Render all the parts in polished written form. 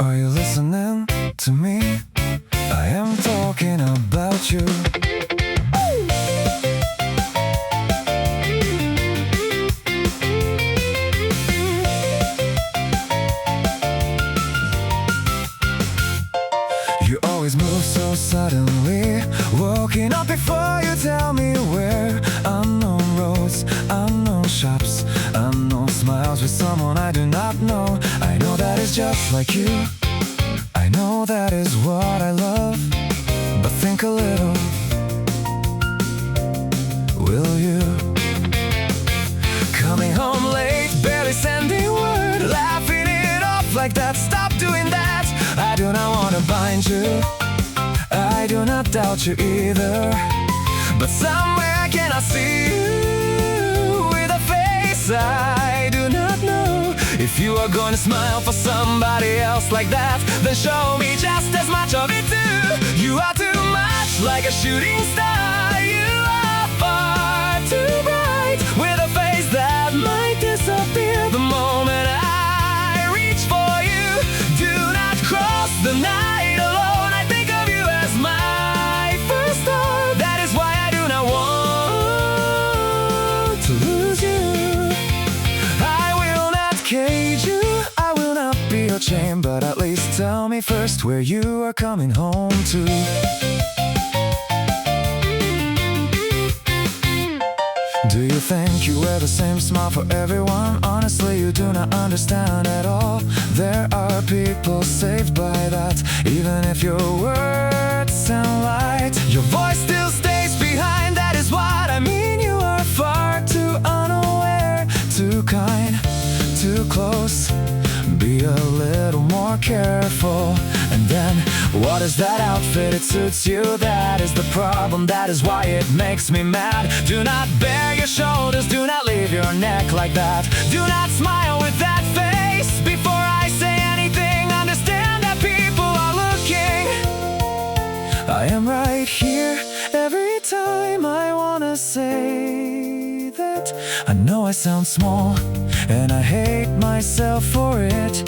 Are you listening to me? I am talking about you. You always move so suddenly, walking up before you tell me where. Unknown roads, unknown shops, unknown smiles with someone I do not know. I know that is just like you, I know that is what I love. But think a little, will you? Coming home late, barely sending word, laughing it off like that, stop doing that. I do not want to bind you, I do not doubt you either. But somewhere I cannot see you with a face I do not know. If you are going to smile for somebody else like that, then show me just as much of it too. You are too much like a shooting star, you are far too bright, with a face that might disappear the moment I reach for you. Do not cross the night alone, I think of you as my first star. That is why I do not want to lose you. I will not cage you, I will not be your chain, but at least tell me first where you are coming home to. Do you think you wear the same smile for everyone? Honestly, you do not understand at all. There are people saved by that. Even if your words sound light, your voice still stays behind. That is what I mean. You are far too unaware, too kind, too close. Be a little more careful. And then, what is that outfit? It suits you, that is the problem. That is why it makes me mad. Do not bare your shoulders, do not leave your neck like that. Do not smile with that face before I say anything. Understand that people are looking. I am right here every time I wanna say that. I know I sound small, and I hate myself for it.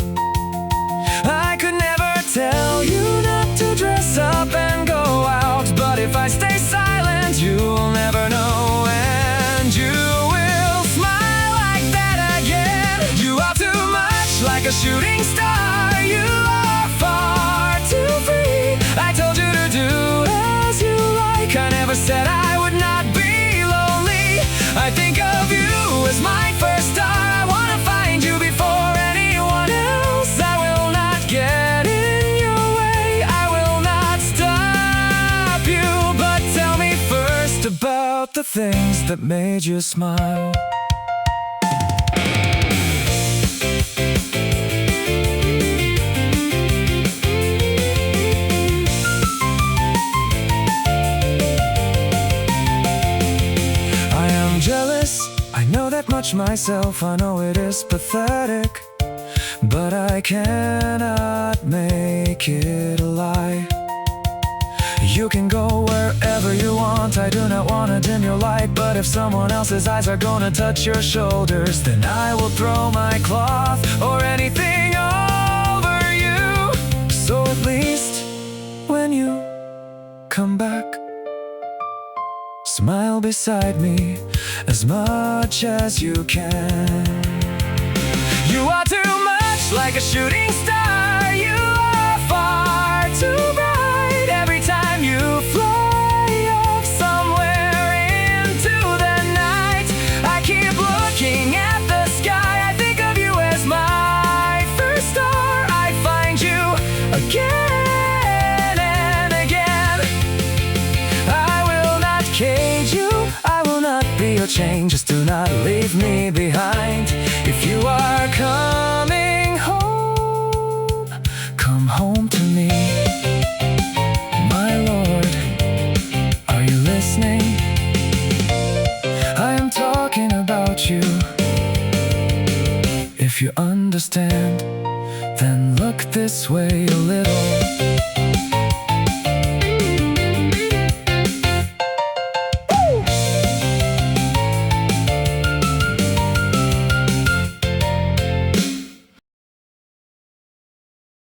I could never tell you not to dress up and go out, but if I stay silent, you'll never know, and you will smile like that again. You are too much like a shooting star, you are far too free. I told you to do as you like, I never said I would not be lonely. I think of you as my first star. I wanna find you before anyone else. I will not get in your way, I will not stop you. But tell me first about the things that made you smile. I am jealous, I know that much myself. I know it is pathetic, but I cannot make it a lie. You can go wherever you want, I do not want to dim your light. But if someone else's eyes are gonna touch your shoulders, then I will throw my cloth or anything over you. So at least when you come back, smile beside me as much as you can. You are too much like a shooting star, you are far too bright. Every time you fly off somewhere into the night, I keep looking at the sky. I think of you as my first star. I find you again and again. I will not cage you, I will not be your chain. Just do not leave me behind. If you are coming home, come home to me. My Lord, are you listening? I am talking about you. If you understand, then look this way a little.